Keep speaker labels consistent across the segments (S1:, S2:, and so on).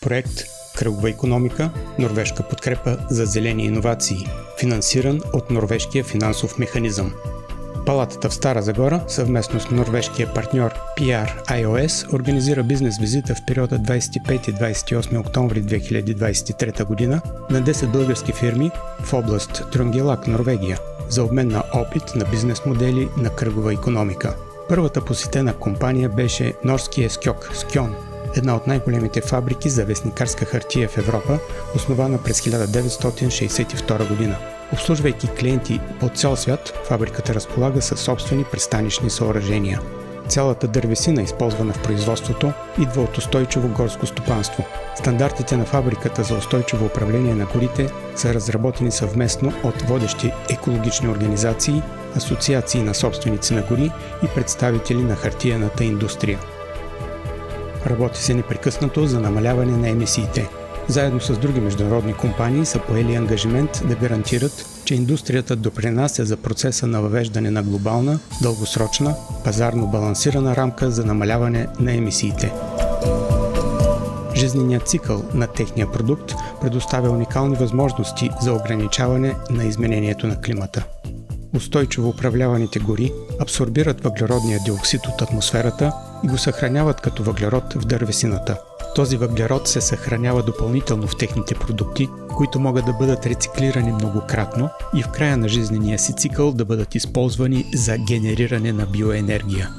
S1: Проект Кръгова икономика, норвежка подкрепа за зелени иновации, финансиран от Норвежкия финансов механизъм. Палатата в Стара Загора, съвместно с норвежкия партньор PR-IOS, организира бизнес визита в периода 25-28 октомври 2023 година на 10 български фирми в област Трøndelag, Норвегия, за обмен на опит на бизнес модели на кръгова икономика. Първата посетена компания беше Norske Skjønn, една от най-големите фабрики за вестникарска хартия в Европа, основана през 1962 година. Обслужвайки клиенти по цял свят, фабриката разполага със собствени пристанищни съоръжения. Цялата дървесина, използвана в производството, идва от устойчиво горско стопанство. Стандартите на фабриката за устойчиво управление на горите са разработени съвместно от водещи екологични организации, асоциации на собственици на гори и представители на хартиената индустрия. Работи се непрекъснато за намаляване на емисиите. Заедно с други международни компании са поели ангажимент да гарантират, че индустрията допринася за процеса на въвеждане на глобална, дългосрочна, пазарно балансирана рамка за намаляване на емисиите. Жизненият цикъл на техния продукт предоставя уникални възможности за ограничаване на изменението на климата. Устойчиво управляваните гори абсорбират въглеродния диоксид от атмосферата и го съхраняват като въглерод в дървесината. Този въглерод се съхранява допълнително в техните продукти, които могат да бъдат рециклирани многократно и в края на жизнения си цикъл да бъдат използвани за генериране на биоенергия.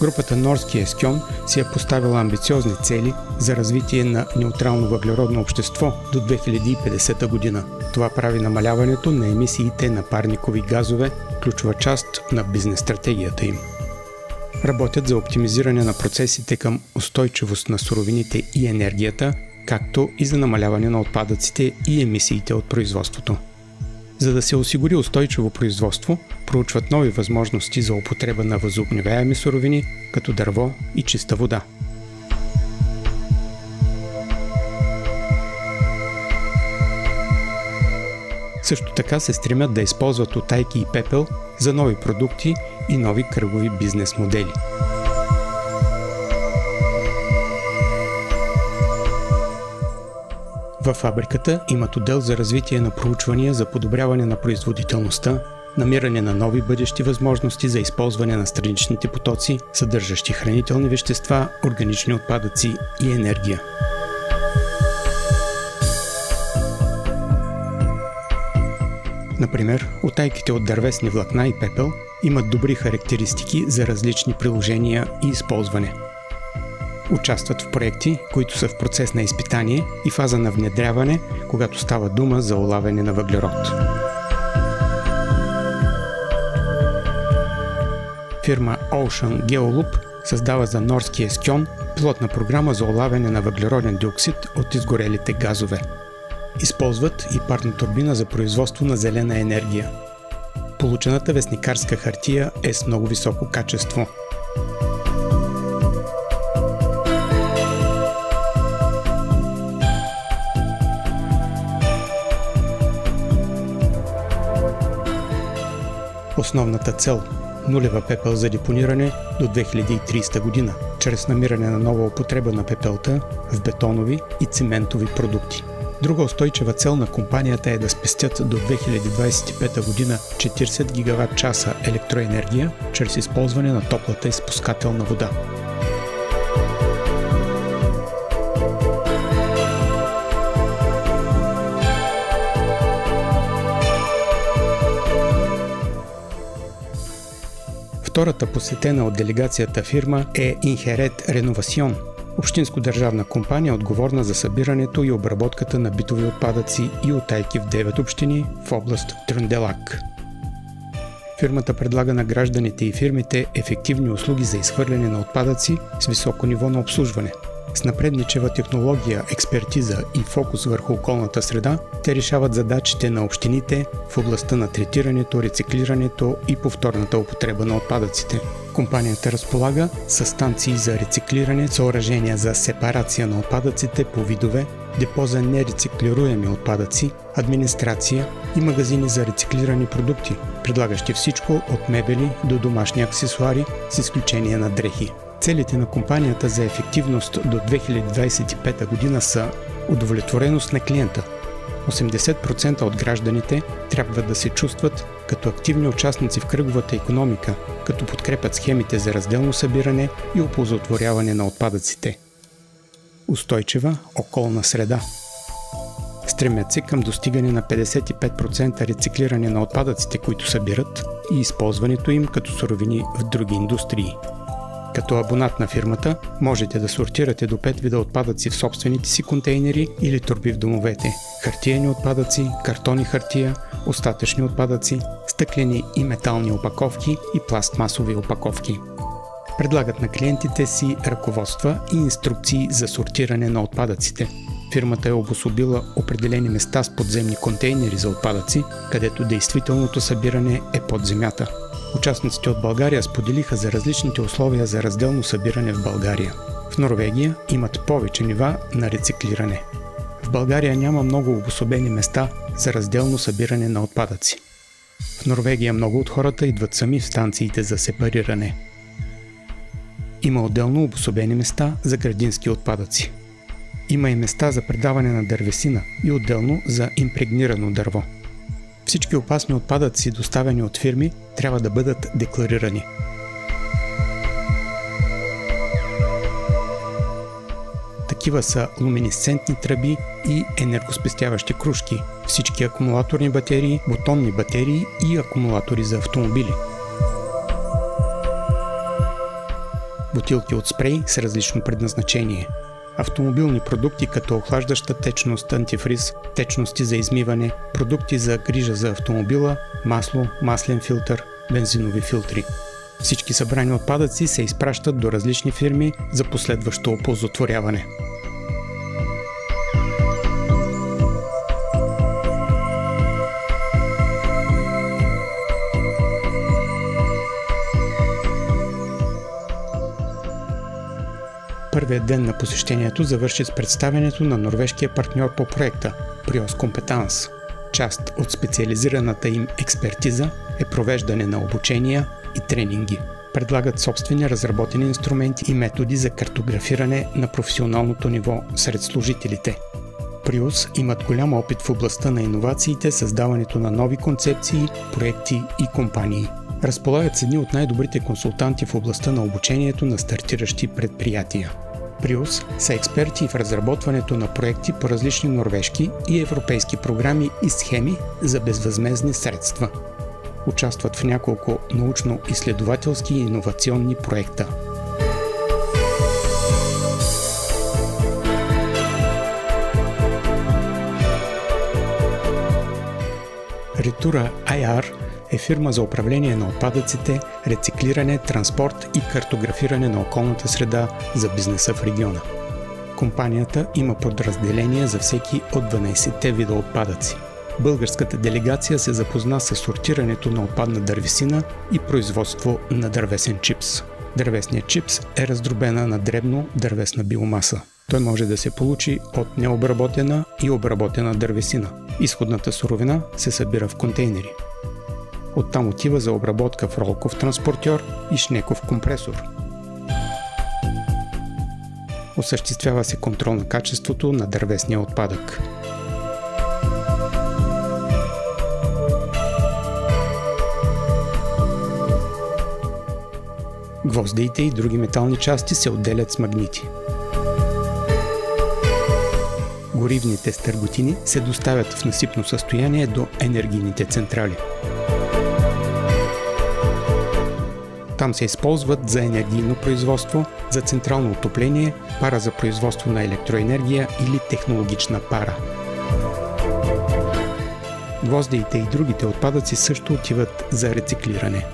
S1: Групата Norske Skjønn си е поставила амбициозни цели за развитие на неутрално въглеродно общество до 2050 година. Това прави намаляването на емисиите на парникови газове ключова част на бизнес стратегията им. Работят за оптимизиране на процесите към устойчивост на суровините и енергията, както и за намаляване на отпадъците и емисиите от производството. За да се осигури устойчиво производство, проучват нови възможности за употреба на възобновяеми суровини, като дърво и чиста вода. Също така се стремят да използват утайки и пепел за нови продукти и нови кръгови бизнес модели. Във фабриката имат отдел за развитие на проучвания за подобряване на производителността, намиране на нови бъдещи възможности за използване на страничните потоци, съдържащи хранителни вещества, органични отпадъци и енергия. Например, утайките от дървесни влакна и пепел имат добри характеристики за различни приложения и използване. Участват в проекти, които са в процес на изпитание и фаза на внедряване, когато става дума за улавяне на въглерод. Фирма Ocean GeoLoop създава за Norske Skjønn пилотна програма за улавяне на въглероден диоксид от изгорелите газове. Използват и парна турбина за производство на зелена енергия. Получената вестникарска хартия е с много високо качество. Основната цел – нулева пепел за депониране до 2030 година, чрез намиране на нова употреба на пепелта в бетонови и циментови продукти. Друга устойчива цел на компанията е да спестят до 2025 година 40 гигаватт часа електроенергия чрез използване на топлата изпускателна вода. Втората посетена от делегацията фирма е Inherit Renovation, общинско-държавна компания, отговорна за събирането и обработката на битови отпадъци и утайки в 9 общини в област Трøndelag. Фирмата предлага на гражданите и фирмите ефективни услуги за изхвърляне на отпадъци с високо ниво на обслужване. С напредничева технология, експертиза и фокус върху околната среда, те решават задачите на общините в областта на третирането, рециклирането и повторната употреба на отпадъците. Компанията разполага с станции за рециклиране, съоръжения за сепарация на отпадъците по видове, депо за нерециклируеми отпадъци, администрация и магазини за рециклирани продукти, предлагащи всичко от мебели до домашни аксесуари с изключение на дрехи. Целите на компанията за ефективност до 2025 година са удовлетвореност на клиента. 80% от гражданите трябва да се чувстват като активни участници в кръговата икономика, като подкрепят схемите за разделно събиране и оползотворяване на отпадъците. Устойчива околна среда. Стремят се към достигане на 55% рециклиране на отпадъците, които събират, и използването им като суровини в други индустрии. Като абонат на фирмата можете да сортирате до 5 вида отпадъци в собствените си контейнери или торби в домовете: хартиени отпадъци, картони хартия, остатъчни отпадъци, стъклени и метални опаковки и пластмасови опаковки. Предлагат на клиентите си ръководства и инструкции за сортиране на отпадъците. Фирмата е обособила определени места с подземни контейнери за отпадъци, където действителното събиране е под земята. Участниците от България споделиха за различните условия за разделно събиране в България. В Норвегия имат повече нива на рециклиране. В България няма много обособени места за разделно събиране на отпадъци. В Норвегия много от хората идват сами в станциите за сепариране. Има отделно обособени места за градински отпадъци. Има и места за предаване на дървесина и отделно за импрегнирано дърво. Всички опасни отпадъци, доставени от фирми, трябва да бъдат декларирани. Такива са луминесцентни тръби и енергоспестяващи кружки, всички акумулаторни батерии, бутонни батерии и акумулатори за автомобили. Бутилки от спрей с различно предназначение. Автомобилни продукти като охлаждаща течност, антифриз, течности за измиване, продукти за грижа за автомобила, масло, маслен филтър, бензинови филтри. Всички събрани отпадъци се изпращат до различни фирми за последващо оползотворяване. Първият ден на посещението завърши с представянето на норвежкия партньор по проекта Prios Competence. Част от специализираната им експертиза е провеждане на обучения и тренинги. Предлагат собствени разработени инструменти и методи за картографиране на професионалното ниво сред служителите. Prios имат голям опит в областта на иновациите, създаването на нови концепции, проекти и компании. Разполагат с едни от най-добрите консултанти в областта на обучението на стартиращи предприятия. Prios са експерти в разработването на проекти по различни норвежки и европейски програми и схеми за безвъзмездни средства. Участват в няколко научно-изследователски и иновационни проекта. Ретура IR е фирма за управление на отпадъците, рециклиране, транспорт и картографиране на околната среда за бизнеса в региона. Компанията има подразделения за всеки от 12-те вида отпадъци. Българската делегация се запозна с сортирането на отпадна дървесина и производство на дървесен чипс. Дървесният чипс е раздробена на дребно дървесна биомаса. Той може да се получи от необработена и обработена дървесина. Изходната суровина се събира в контейнери. Оттам отива за обработка в ролков транспортьор и шнеков компресор. Осъществява се контрол на качеството на дървесния отпадък. Гвоздиите и други метални части се отделят с магнити. Горивните стърготини се доставят в насипно състояние до енергийните централи. Там се използват за енергийно производство, за централно отопление, пара за производство на електроенергия или технологична пара. Гвоздиите и другите отпадъци също отиват за рециклиране.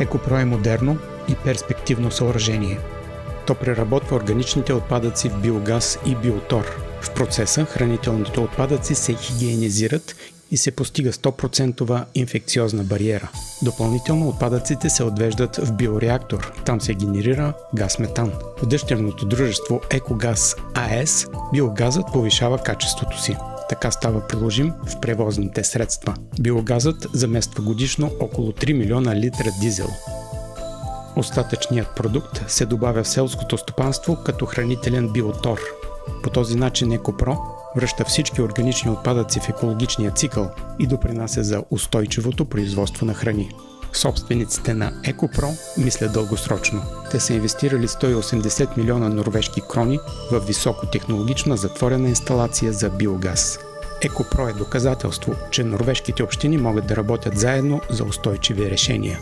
S1: Екопро е модерно и перспективно съоръжение. То преработва органичните отпадъци в биогаз и биотор. В процеса хранителните отпадъци се хигиенизират и се постига 100% инфекциозна бариера. Допълнително отпадъците се отвеждат в биореактор. Там се генерира газ метан. В дъщерното дружество Екогаз АС биогазът повишава качеството си. Така става приложим в превозните средства. Биогазът замества годишно около 3 милиона литра дизел. Остатъчният продукт се добавя в селското стопанство като хранителен биотор. По този начин EcoPro връща всички органични отпадъци в екологичния цикъл и допринася за устойчивото производство на храни. Собствениците на EcoPro мислят дългосрочно. Те са инвестирали 180 милиона норвежки крони в високотехнологична затворена инсталация за биогаз. EcoPro е доказателство, че норвежките общини могат да работят заедно за устойчиви решения.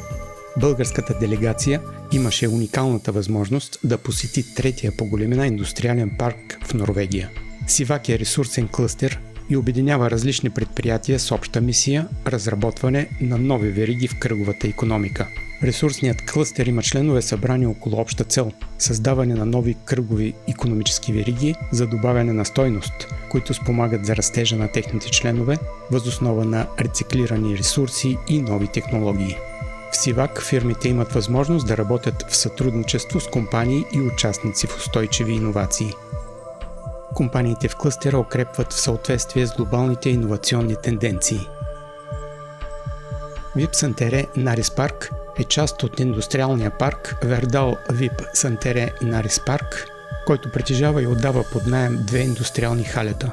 S1: Българската делегация имаше уникалната възможност да посети третия по големина индустриален парк в Норвегия. Сивак е ресурсен клъстер и обединява различни предприятия с обща мисия – разработване на нови вериги в кръговата икономика. Ресурсният клъстер има членове събрани около обща цел – създаване на нови кръгови икономически вериги за добавяне на стойност, които спомагат за растежа на техните членове въз основа на рециклирани ресурси и нови технологии. В Сивак фирмите имат възможност да работят в сътрудничество с компании и участници в устойчиви иновации. Компаниите в клъстера укрепват в съответствие с глобалните иновационни тенденции. VIP Сантере Нарис Парк е част от индустриалния парк Вердал VIP Сантере Нарис Парк, който притежава и отдава под наем две индустриални халета.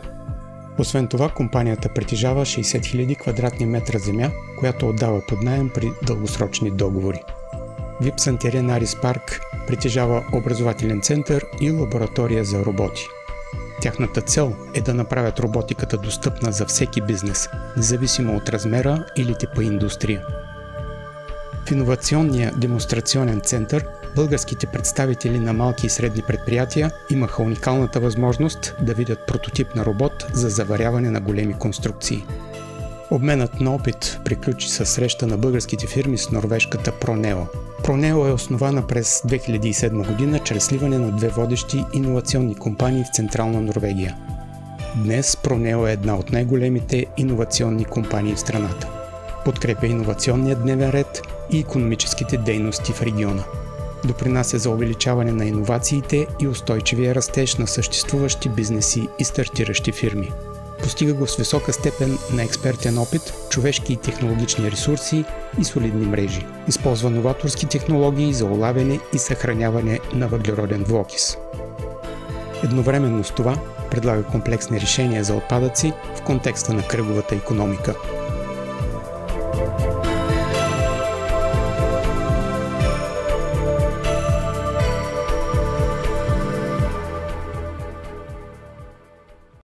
S1: Освен това, компанията притежава 60 000 квадратни метра земя, която отдава под наем при дългосрочни договори. VIP Сантере Нарис Парк притежава образователен център и лаборатория за роботи. Тяхната цел е да направят роботиката достъпна за всеки бизнес, независимо от размера или типа индустрия. В иновационния демонстрационен център българските представители на малки и средни предприятия имаха уникалната възможност да видят прототип на робот за заваряване на големи конструкции. Обменът на опит приключи със среща на българските фирми с норвежката Proneo. Proneo е основана през 2007 година чрез сливане на две водещи иновационни компании в Централна Норвегия. Днес Proneo е една от най-големите иновационни компании в страната. Подкрепя иновационния дневен ред и икономическите дейности в региона. Допринася за увеличаване на иновациите и устойчивия растеж на съществуващи бизнеси и стартиращи фирми. Постига го с висока степен на експертен опит, човешки и технологични ресурси и солидни мрежи. Използва новаторски технологии за улавяне и съхраняване на въглероден двуокис. Едновременно с това предлага комплексни решения за отпадъци в контекста на кръговата икономика.